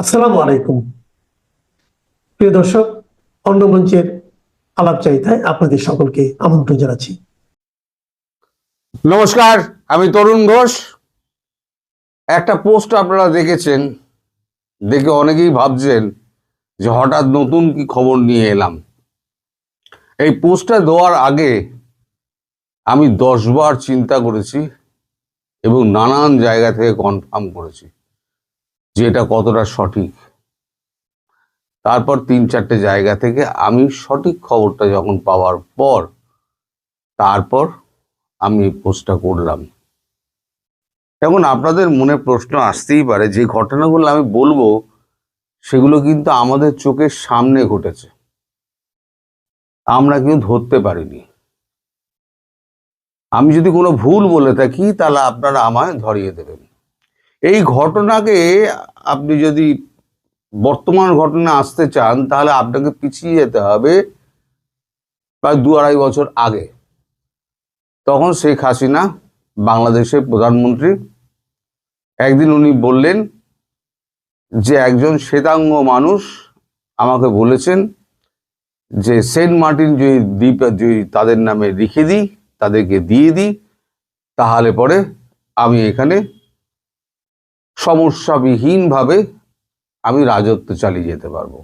আসসালামু আলাইকুম প্রিয় দর্শক, অন্নমঞ্চের আলাপচারিতায় আপনাদের সকলকে আমন্ত্রণ জানাচ্ছি। নমস্কার, আমি তরুণ ঘোষ। একটা পোস্ট আপনারা দেখেছেন, দেখে অনেকেই ভাবছেন যে হঠাৎ নতুন কি খবর নিয়ে এলাম। এই পোস্টটা দেওয়ার আগে আমি 10 বার চিন্তা করেছি এবং নানান জায়গা থেকে কনফার্ম করেছি যে এটা কতটা সঠিক। তারপর 3-4টে জায়গা থেকে আমি সঠিক খবরটা যখন পাওয়ার পর তারপর আমি এই পোস্টটা করলাম। এখন আপনাদের মনে প্রশ্ন আসতেই পারে, যে ঘটনাগুলো আমি বলবো সেগুলো কিন্তু আমাদের চোখের সামনে ঘটেছে, আমরা কিন্তু ধরতে পারিনি। আমি যদি কোনো ভুল বলে থাকি তাহলে আপনারা আমায় ধরিয়ে দেবেন। এই ঘটনাকে আপনি যদি বর্তমান ঘটনা আসতে চান তাহলে আপনাকে পিছিয়ে যেতে হবে প্রায় 2-2.5 বছর আগে। তখন শেখ হাসিনা বাংলাদেশের প্রধানমন্ত্রী। একদিন উনি বললেন যে একজন শ্বেতাঙ্গ মানুষ আমাকে বলেছেন যে সেন্ট মার্টিন যদি দ্বীপ যদি তাদের নামে লিখে দিই, তাদেরকে দিয়ে দিই, তাহলে পরে আমি এখানে সমস্যাবিহীনভাবে আমি রাজত্ব চালিয়ে যেতে পারবো,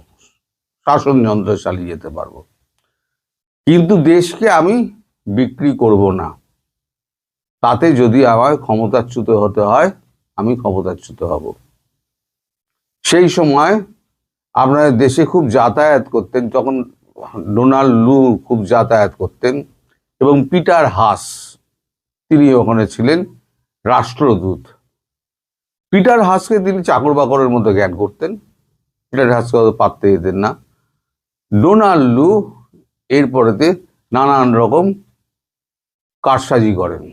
শাসনযন্ত্র চালিয়ে যেতে পারবো, কিন্তু দেশকে আমি বিক্রি করব না। তাতে যদি আমায় ক্ষমতাচ্যুত হতে হয় আমি ক্ষমতাচ্যুত হব। সেই সময় আপনারা দেশে খুব যাতায়াত করতেন, তখন ডোনাল্ড লু খুব যাতায়াত করতেন এবং পিটার হাস তিনি ওখানে ছিলেন রাষ্ট্রদূত। পিটার হাসকে তিনি চাকর বাকরের মতো জ্ঞান করতেন, পিটার হাসকে অত পাত্তে দিতেন না। ডোনাল্ড লু এরপরেতে নানান রকম কারসাজি করেন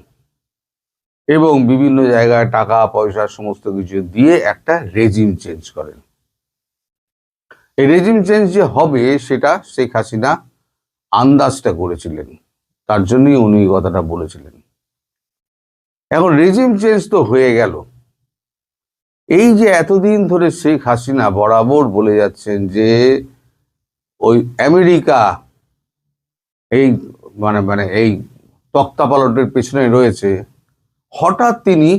এবং বিভিন্ন জায়গায় টাকা পয়সা সমস্ত কিছু দিয়ে একটা রেজিম চেঞ্জ করেন। এই রেজিম চেঞ্জ যে হবে সেটা শেখ হাসিনা আন্দাজটা করেছিলেন, তার জন্যই উনি কথাটা বলেছিলেন। এখন রেজিম চেঞ্জ তো হয়ে গেল। এই যে এতদিন ধরে শেখ হাসিনা বরাবর বলে যাচ্ছেন যে ওই আমেরিকা এই মানে মানে এই তক্তাপালটের পেছনে রয়েছে, হঠাৎ তিনি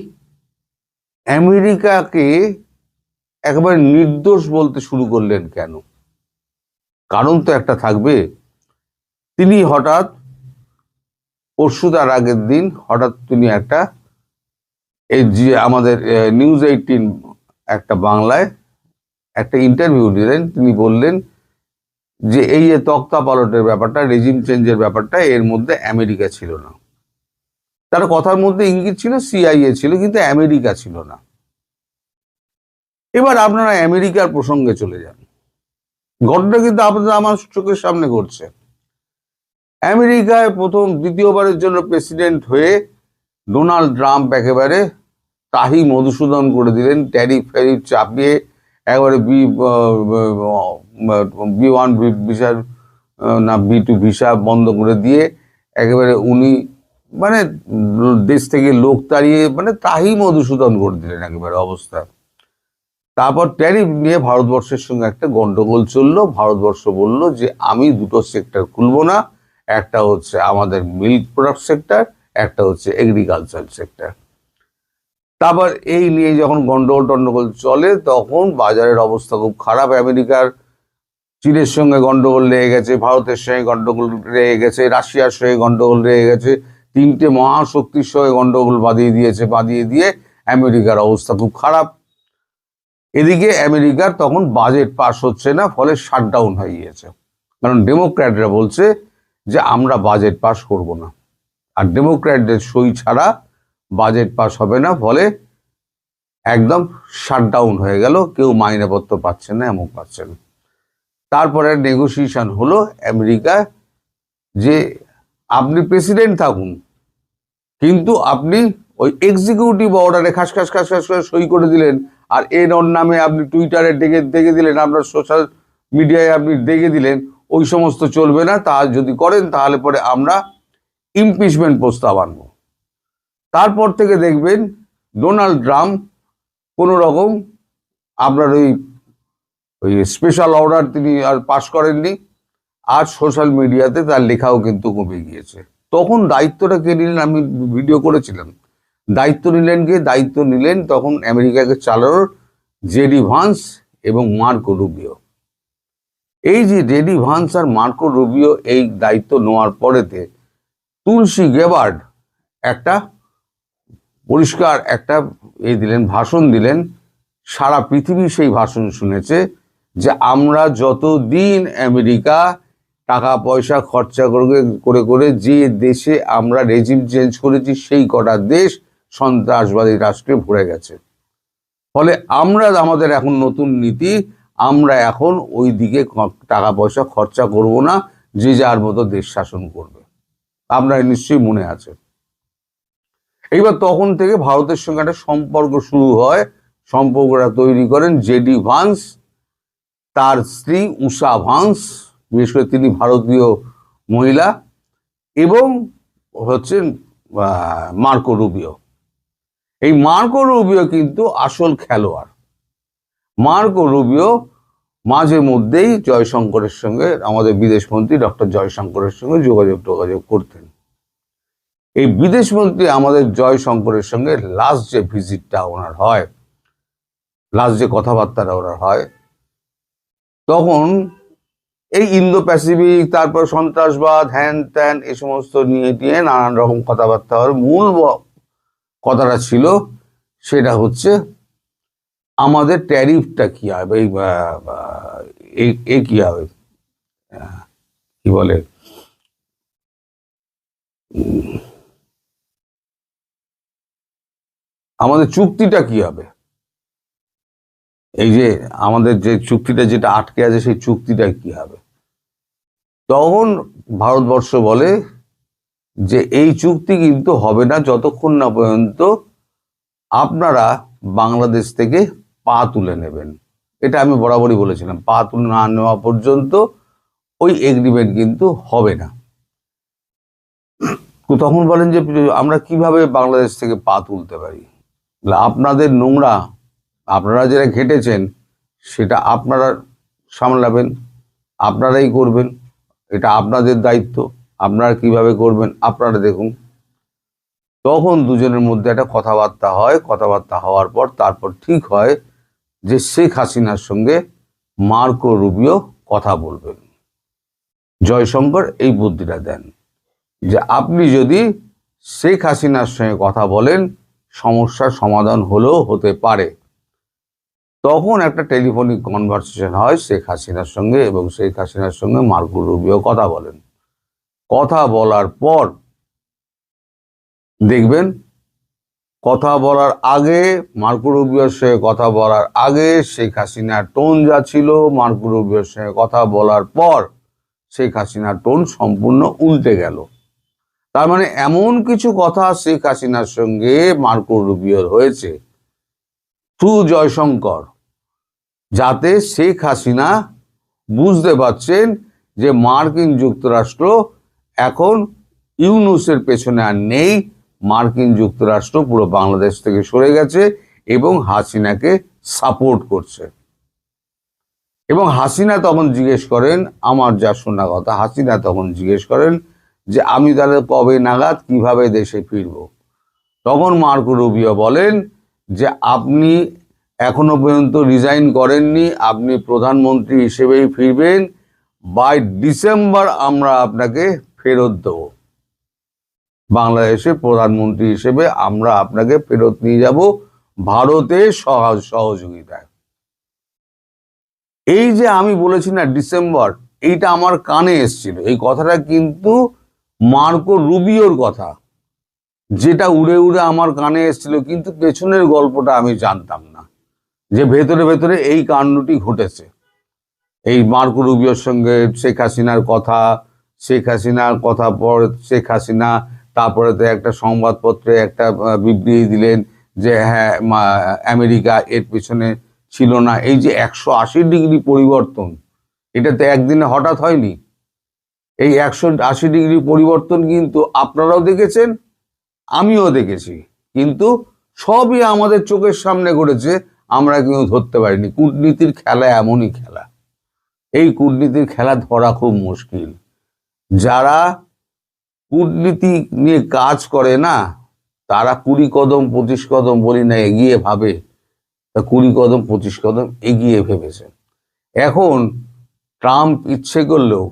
আমেরিকাকে একেবারে নির্দোষ বলতে শুরু করলেন কেন? কারণ তো একটা থাকবে। তিনি হঠাৎ পরশু তার আগের দিন হঠাৎ তিনি একটা এই যে আমাদের নিউজ 18 একটা বাংলায় একটা ইন্টারভিউ দিলেন। তিনি বললেন যে এই যে তক্তা পালটের ব্যাপারটা, রেজিম চেঞ্জের ব্যাপারটা, এর মধ্যে আমেরিকা ছিল না। তার কথার মধ্যে ইঙ্গিত ছিল সিআইএ ছিল, কিন্তু আমেরিকা ছিল না। এবার আপনারা আমেরিকার প্রসঙ্গে চলে যান। ঘটনা কিন্তু আপনাদের আমার চোখের সামনে ঘটছে। আমেরিকায় দ্বিতীয়বারের জন্য প্রেসিডেন্ট হয়ে ডোনাল্ড ট্রাম্প একেবারে তাহি মধুসূদন করে দিলেন, ট্যারিফ ফ্যারিফ চাপিয়ে একেবারে B1 ভিসা না B2 ভিসা বন্ধ করে দিয়ে একেবারে উনি মানে দেশ থেকে লোক তাড়িয়ে মানে তাহি মধুসূদন করে দিলেন একেবারে অবস্থা। তারপর ট্যারিফ নিয়ে ভারতবর্ষের সঙ্গে একটা গন্ডগোল চললো। ভারতবর্ষ বলল যে আমি দুটো সেক্টর খুলবো না, একটা হচ্ছে আমাদের মিল্ক প্রোডাক্ট সেক্টর, একটা হচ্ছে এগ্রিকালচার সেক্টর। তারপর এই নিয়ে যখন গন্ডগোল চলে তখন বাজারের অবস্থা খুব খারাপ। আমেরিকার চীনের সঙ্গে গন্ডগোল লেগে গেছে, ভারতের সঙ্গে গন্ডগোল লেগে গেছে, রাশিয়ার সঙ্গে গন্ডগোল লেগে গেছে, 3টে মহাশক্তির সঙ্গে গন্ডগোল বাঁধিয়ে দিয়ে আমেরিকার অবস্থা খুব খারাপ। এদিকে আমেরিকার তখন বাজেট পাস হচ্ছে না, ফলে শাটডাউন হয়ে গিয়েছে। কারণ ডেমোক্র্যাটরা বলছে যে আমরা বাজেট পাস করব না, আর ডেমোক্র্যাটদের সই ছাড়া বাজেট পাস হবে না, ফলে একদম শাটডাউন হয়ে গেল। কেউ মাইনেপত্র পাচ্ছে না, এমন পাচ্ছে না। তারপরে নেগোসিয়েশন হলো আমেরিকা যে আপনি প্রেসিডেন্ট থাকুন, কিন্তু আপনি ওই এক্সিকিউটিভ অর্ডারে খাস খাস করে সই করে দিলেন, আর এর ওর নামে আপনি টুইটারে দেখে দিলেন, আপনার সোশ্যাল মিডিয়ায় আপনি দেখে দিলেন, ওই সমস্ত চলবে না। তা যদি করেন তাহলে পরে আমরা ইমপিচমেন্ট প্রস্তাব আনবো। তারপর থেকে দেখবেন ডোনাল্ড ট্রাম্প কোনো রকম আপনার ওই ওই স্পেশাল অর্ডার তিনি আর পাশ করেননি, আর সোশ্যাল মিডিয়াতে তার লেখাও কিন্তু কমে গিয়েছে। তখন দায়িত্বটা কে নিলেন, আমি ভিডিও করেছিলাম, দায়িত্ব নিলেন তখন আমেরিকাকে চালানোর জেডি ভান্স এবং মার্কো রুবিও। এই যে জেডি ভান্স আর মার্কো রুবিও এই দায়িত্ব নেওয়ার পরেতে তুলসী গেবার্ড একটা পরিষ্কার একটা ভাষণ দিলেন। সারা পৃথিবী সেই ভাষণ শুনেছে যে আমরা যতদিন আমেরিকা টাকা পয়সা খরচা করে করে যে দেশে আমরা রেজিম চেঞ্জ করেছি সেই কটা দেশ সন্ত্রাসবাদী রাষ্ট্রে ভরে গেছে। ফলে আমরা আমাদের এখন নতুন নীতি, আমরা এখন ওই দিকে টাকা পয়সা খরচা করব না, যে যার মতো দেশ শাসন করবে। আপনার নিশ্চয়ই মনে আছে। এইবার তখন থেকে ভারতের সঙ্গে একটা সম্পর্ক শুরু হয়। সম্পর্কটা তৈরি করেন জেডি ভান্স, তার স্ত্রী উষা ভান্স, বিশেষ করে তিনি ভারতীয় মহিলা, এবং হচ্ছেন মার্কো রুবিও। এই মার্কো রুবিও কিন্তু আসল খেলোয়াড়। মার্কো রুবিও মাঝে মধ্যেই জয়শঙ্করের সঙ্গে, আমাদের বিদেশমন্ত্রী ডক্টর জয়শঙ্করের সঙ্গে যোগাযোগ করতেন। এই বিদেশমন্ত্রী আমাদের জয়শঙ্করের সঙ্গে লাস্ট যে ভিজিটটা ওনার হয়, লাস্ট যে কথাবার্তাটা ওনার হয়, তখন এই ইন্দো প্যাসিফিক, তারপর সন্ত্রাসবাদ, হ্যান ত্যান, এই সমস্ত নিয়ে নানান রকম কথাবার্তা হয়। মূল কথাটা ছিল সেটা হচ্ছে আমাদের ট্যারিফটা কি হবে, এই কি হবে, কি বলে, আমাদের চুক্তিটা কি হবে, এই যে আমাদের যে চুক্তিটা যেটা আটকে আছে সেই চুক্তিটা কি হবে। তখন ভারতবর্ষ বলে যে এই চুক্তি কিন্তু হবে না যতক্ষণ না পর্যন্ত আপনারা বাংলাদেশ থেকে পা তুলে নেবেন। এটা আমি বরাবরই বলেছিলাম, পা তুলে না নেওয়া পর্যন্ত ওই এগ্রিমেন্ট কিন্তু হবে না। তখন বলেন যে আমরা কিভাবে বাংলাদেশ থেকে পা তুলতে পারি, আপনাদের নোংরা আপনারা যারা ঘেটেছেন সেটা আপনারা সামলাবেন, আপনারাই করবেন, এটা আপনাদের দায়িত্ব, আপনারা কিভাবে করবেন আপনারা দেখুন। তখন দুজনের মধ্যে একটা কথাবার্তা হয়। কথাবার্তা হওয়ার পর তারপর ঠিক হয় যে শেখ হাসিনার সঙ্গে মার্কো রুবিও কথা বলবেন। জয়শঙ্কর এই বুদ্ধিটা দেন যে আপনি যদি শেখ হাসিনার সঙ্গে কথা বলেন সমস্যার সমাধান হলেও হতে পারে। তখন একটা টেলিফোনিক কনভারসেশন হয় শেখ হাসিনার সঙ্গে, এবং শেখ হাসিনার সঙ্গে মার্কো রুবিও কথা বলেন। কথা বলার পর দেখবেন, কথা বলার আগে, মার্কো রুবিওর সঙ্গে কথা বলার আগে শেখ হাসিনার টোন যা ছিল, মার্কো রুবিওর সঙ্গে কথা বলার পর শেখ হাসিনার টোন সম্পূর্ণ উল্টে গেল। তার মানে এমন কিছু কথা শেখ হাসিনার সঙ্গে মার্কো রুবিওর হয়েছে থ্রু জয়শঙ্কর, যাতে শেখ হাসিনা বুঝতে পারছেন যে মার্কিন যুক্তরাষ্ট্র এখন ইউনূসের পেছনে আর নেই, মার্কিন যুক্তরাষ্ট্র পুরো বাংলাদেশ থেকে সরে গেছে এবং হাসিনাকে সাপোর্ট করছে। এবং হাসিনা তখন জিজ্ঞেস করেন, আমার যা শোনা কথা, হাসিনা তখন জিজ্ঞেস করেন যে আমি তাহলে কবে নাগাদ কিভাবে দেশে ফিরব। তখন মার্কো রুবিও বলেন যে আপনি এখনো পর্যন্ত রিজাইন করেননি, আপনি প্রধানমন্ত্রী হিসেবেই ফিরবেন, বাই ডিসেম্বর আমরা আপনাকে ফেরত দেব, বাংলাদেশের প্রধানমন্ত্রী হিসেবে আমরা আপনাকে ফেরত নিয়ে যাব ভারতের সহযোগিতায়। এই যে আমি বলেছি না ডিসেম্বর, এইটা আমার কানে এসেছিল, এই কথাটা কিন্তু মার্কো রুবিওর কথা, যেটা উড়ে উড়ে আমার কানে এসেছিল, কিন্তু পেছনের গল্পটা আমি জানতাম না যে ভেতরে ভেতরে এই কাণ্ডটি ঘটেছে। এই মার্কো রুবিওর সঙ্গে শেখ হাসিনার কথা, শেখ হাসিনার কথা পর শেখ হাসিনা তারপরে একটা সংবাদপত্রে একটা বিবৃতি দিলেন যে হ্যাঁ আমেরিকা এর পিছনে ছিল না। এই যে 180 ডিগ্রি পরিবর্তন, এটা তো একদিনে হঠাৎ হয়নি। এই 180 ডিগ্রি পরিবর্তন কিন্তু আপনারাও দেখেছেন, আমিও দেখেছি, কিন্তু সবই আমাদের চোখের সামনে ঘটেছে, আমরা কেউ ধরতে পারিনি। কূটনীতির খেলা এমনই খেলা, এই কূটনীতির খেলা ধরা খুব মুশকিল। যারা কূটনীতি নিয়ে কাজ করে না, তারা 20 কদম 25 কদম বলি না এগিয়ে ভাবে, তা 20 কদম 25 কদম এগিয়ে ভেবেছে। এখন ট্রাম্প ইচ্ছে করলেও,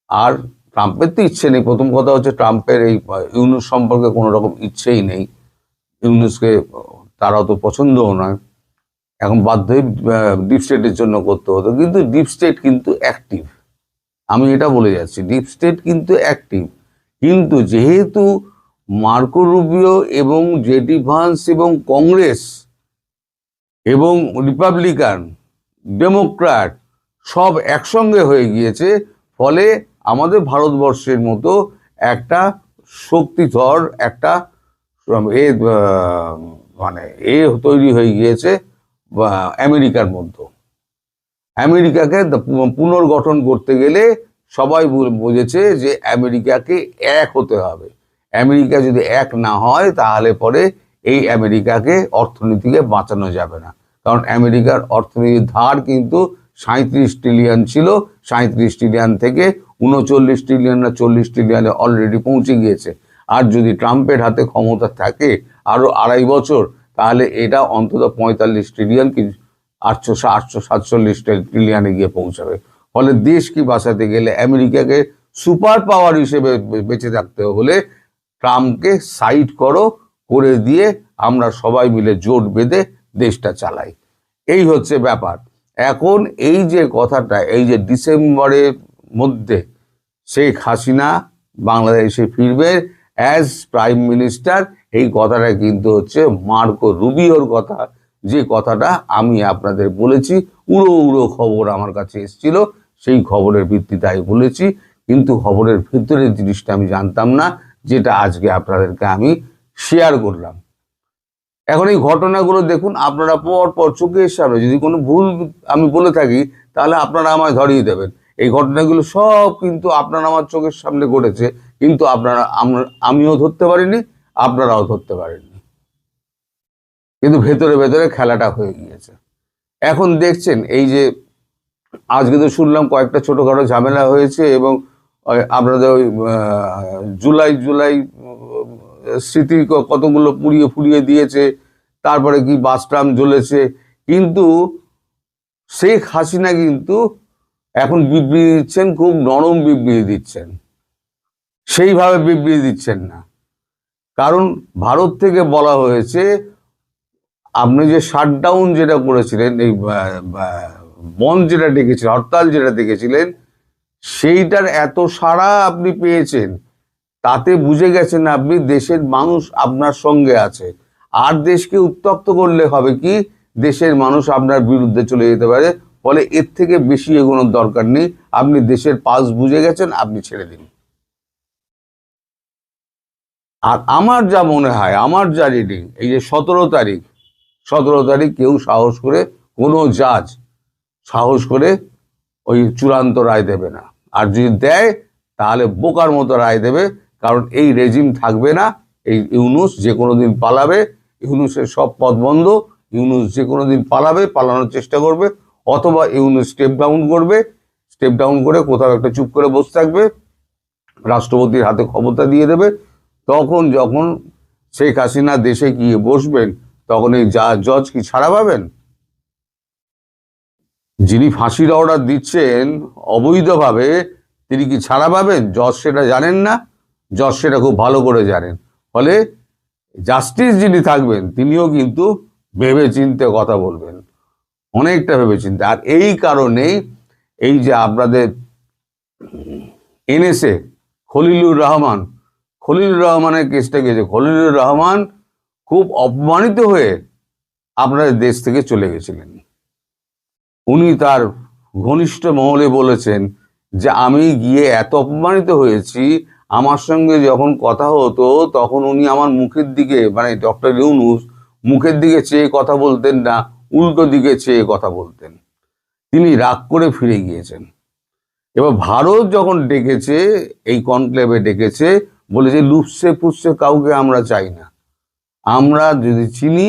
আর ট্রাম্পের তো ইচ্ছে নেই, প্রথম কথা হচ্ছে ট্রাম্পের এই ইউনূস সম্পর্কে কোনো রকম ইচ্ছেই নেই, ইউনূসকে তারা তো পছন্দও নয়, এখন বাধ্য হয়ে ডিপ স্টেটের জন্য করতে হতো। কিন্তু ডিপ স্টেট কিন্তু অ্যাক্টিভ, আমি এটা বলে যাচ্ছি, ডিপ স্টেট কিন্তু অ্যাক্টিভ। কিন্তু যেহেতু মার্কো রুবিও এবং জেডি ভান্স এবং কংগ্রেস এবং রিপাবলিকান ডেমোক্র্যাট সব একসঙ্গে হয়ে গিয়েছে, ফলে আমাদের ভারতবর্ষের মতো একটা শক্তিধর একটা মানে তৈরি হয়ে গিয়েছে আমেরিকার মধ্যে। আমেরিকাকে পুনর্গঠন করতে গেলে সবাই বুঝেছে যে আমেরিকাকে এক হতে হবে। আমেরিকা যদি এক না হয় তাহলে পরে এই আমেরিকাকে অর্থনীতিকে বাঁচানো যাবে না, কারণ আমেরিকার অর্থনীতির ধার কিন্তু 37 ট্রিলিয়ন ছিল, 37 ট্রিলিয়ন থেকে 39 ট্রিলিয়ন না 40 ট্রিলিয়নে অলরেডি পৌঁছে গিয়েছে। আর যদি ট্রাম্পের হাতে ক্ষমতা থাকে আরো 2.5 বছর, তাহলে এটা অন্তত 45 ট্রিলিয়ন কি 847 ট্রিলিয়নে গিয়ে পৌঁছাবে। ফলে দেশ কি বাঁচাতে গেলে, আমেরিকাকে সুপার পাওয়ার হিসেবে বেঁচে থাকতে হলে ট্রাম্পকে সাইড করে দিয়ে আমরা সবাই মিলে জোট বেঁধে দেশটা চালাই, এই হচ্ছে ব্যাপার। এখন এই যে কথাটা, এই যে ডিসেম্বরের মধ্যে শেখ হাসিনা বাংলাদেশে ফিরবে অ্যাজ প্রাইম মিনিস্টার, এই কথাটা কিন্তু হচ্ছে মার্কো রুবিওর কথা, যে কথাটা আমি আপনাদের বলেছি। উড়ো উড়ো খবর আমার কাছে এসেছিল, সেই খবরের ভিত্তিতে আমি বলেছি, কিন্তু খবরের ভিতরের জিনিসটা আমি জানতাম না, যেটা আজকে আপনাদেরকে আমি শেয়ার করলাম। এখন এই ঘটনাগুলো দেখুন, আপনারা পর পর চোখের সামনে, যদি কোনো ভুল আমি বলে থাকি তাহলে আপনারা আমায় ধরিয়ে দেবেন। এই ঘটনাগুলো সব কিন্তু আপনারা আমার চোখের সামনে ঘটেছে, কিন্তু আমিও ধরতে পারিনি, আপনারাও ধরতে পারেননি, কিন্তু ভেতরে ভেতরে খেলাটা হয়ে গিয়েছে। এখন দেখছেন এই যে আজকে তো শুনলাম কয়েকটা ছোটখাটো ঝামেলা হয়েছে, এবং আপনাদের ওই জুলাই স্মৃতি কতগুলো পুড়িয়ে দিয়েছে, তারপরে কি বাস ট্রাম জ্বলেছে, কিন্তু শেখ হাসিনা কিন্তু এখন বিবৃতি দিচ্ছেন, খুব নরম বিবৃতি দিচ্ছেন, সেইভাবে বিবৃতি দিচ্ছেন না। কারণ ভারত থেকে বলা হয়েছে, আপনি যে শাটডাউন যেটা করেছিলেন, এই বন্ধ যেটা ডেকেছিলেন, হরতাল যেটা ডেকেছিলেন, সেইটার এত সাড়া আপনি পেয়েছেন, তাতে বুঝে গেছেন আপনি দেশের মানুষ আপনার সঙ্গে আছে। আর দেশকে উত্তপ্ত করলে হবে কি, দেশের মানুষ আপনার বিরুদ্ধে চলে যেতে পারে। ফলে এর থেকে বেশি এগোনোর দরকার নেই, আপনি দেশের পাস বুঝে গেছেন, আপনি ছেড়ে দিন। আর আমার যা মনে হয়, আমার যা রিডিং, এই যে 17 তারিখ কেউ সাহস করে, কোনো জাজ সাহস করে ওই চূড়ান্ত রায় দেবে না। আর যদি দেয় তাহলে বোকার মতো রায় দেবে, কারণ এই রেজিম থাকবে না। এই ইউনূস যে কোনো দিন পালাবে, ইউনূসের সব পথ বন্ধ, ইউনূস যে কোনো দিন পালানোর চেষ্টা করবে, অথবা ইউনূস স্টেপ ডাউন করে কোথাও একটা চুপ করে বসে থাকবে, রাষ্ট্রপতির হাতে ক্ষমতা দিয়ে দেবে। তখন যখন শেখ হাসিনা দেশে গিয়ে বসবেন, তখন এই জজ কি ছাড়া পাবেন? যিনি ফাঁসির অর্ডার দিচ্ছেন অবৈধভাবে, তিনি কি ছাড়া পাবেন? জজ সেটা জানেন না, জজ সেটা খুব ভালো করে জানেন। ফলে জাস্টিস যিনি থাকবেন, তিনিও কিন্তু ভেবে চিন্তে কথা বলবেন, অনেকটা ভেবে চিন্তে। আর এই কারণেই এই যে আপনাদের এনএসএ খলিলুর রহমানের কেসটা গেছে, খলিলুর রহমান খুব অপমানিত হয়ে আপনাদের দেশ থেকে চলে গেছিলেন। উনি তার ঘনিষ্ঠ মহলে বলেছেন যে আমি গিয়ে এত অপমানিত হয়েছি, আমার সঙ্গে যখন কথা হতো তখন উনি আমার মুখের দিকে, মানে ডক্টর ইউনূস মুখের দিকে চেয়ে কথা বলতেন না, উল্টো দিকে চেয়ে কথা বলতেন। তিনি রাগ করে ফিরে গিয়েছেন। এবার ভারত যখন ডেকেছে, এই কনক্লেভে ডেকেছে, বলেছে লুপসে পুষছে কাউকে আমরা চাই না, আমরা যদি চিনি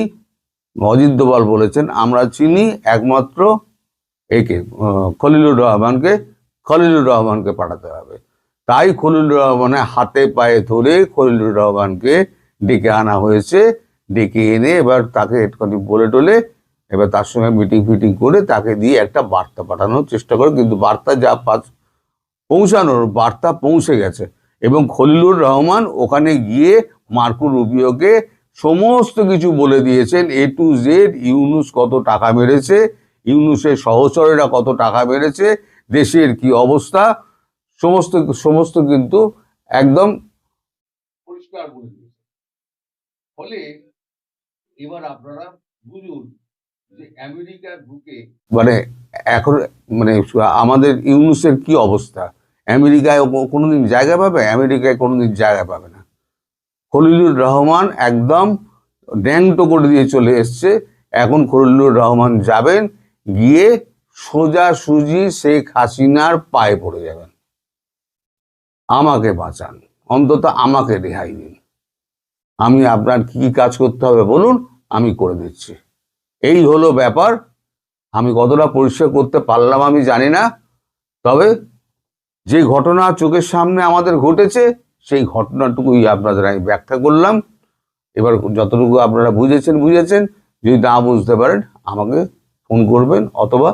অজিত দোভাল বলেছেন আমরা চিনি একমাত্র একে খলিলুর রহমানকে পাঠাতে হবে। তাই খলিলুর রহমানের হাতে পায়ে ধরে খলিলুর রহমানকে ডেকে আনা হয়েছে। ডেকে এনে এবার তাকে একটুখানি বলে টলে এবার তার সঙ্গে মিটিং ফিটিং করে তাকে দিয়ে একটা বার্তা পাঠানোর চেষ্টা করে, কিন্তু বার্তা যা পৌঁছানোর বার্তা পৌঁছে গেছে। এবং খলিলুর রহমান ওখানে গিয়ে মার্কো রুবিওকে সমস্ত কিছু বলে দিয়েছেন, A to Z। ইউনূস কত টাকা মেরেছে, ইউনূসের সহচরেরা কত টাকা মেরেছে, দেশের কি অবস্থা, সমস্ত সমস্ত কিন্তু একদম পরিষ্কার বলে দিয়েছে। ফলে এবার আপনারা বুঝুন যে আমেরিকার বুকে মানে এখন মানে আমাদের ইউনূসের কি অবস্থা। আমেরিকায় কোনোদিন জায়গা পাবে? আমেরিকায় কোনোদিন জায়গা পাবে না। খলিলুর রহমান একদম ড্যাংটো করে দিয়ে চলে এসছে। এখন খলিলুর রহমান যাবেন, গিয়ে সোজাসুজি শেখ হাসিনার পায়ে পড়ে যাবেন, আমাকে বাঁচান, অন্তত আমাকে রেহাই দিন, আমি আপনার কি কি কাজ করতে হবে বলুন, আমি করে দিচ্ছি। এই হলো ব্যাপার। আমি কতটা পরিষ্কার করতে পারলাম আমি জানি না, তবে যে ঘটনা চোখের সামনে আমাদের ঘটেছে সেই ঘটনাটুকুই আপনাদের আমি ব্যাখ্যা করলাম। এবার যতটুকু আপনারা বুঝেছেন, যদি না বুঝতে পারেন আমাকে ফোন করবেন অথবা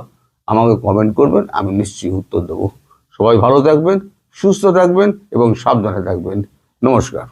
আমাকে কমেন্ট করবেন, আমি নিশ্চয়ই উত্তর দেবো। সবাই ভালো থাকবেন, সুস্থ থাকবেন এবং সাবধানে থাকবেন। নমস্কার।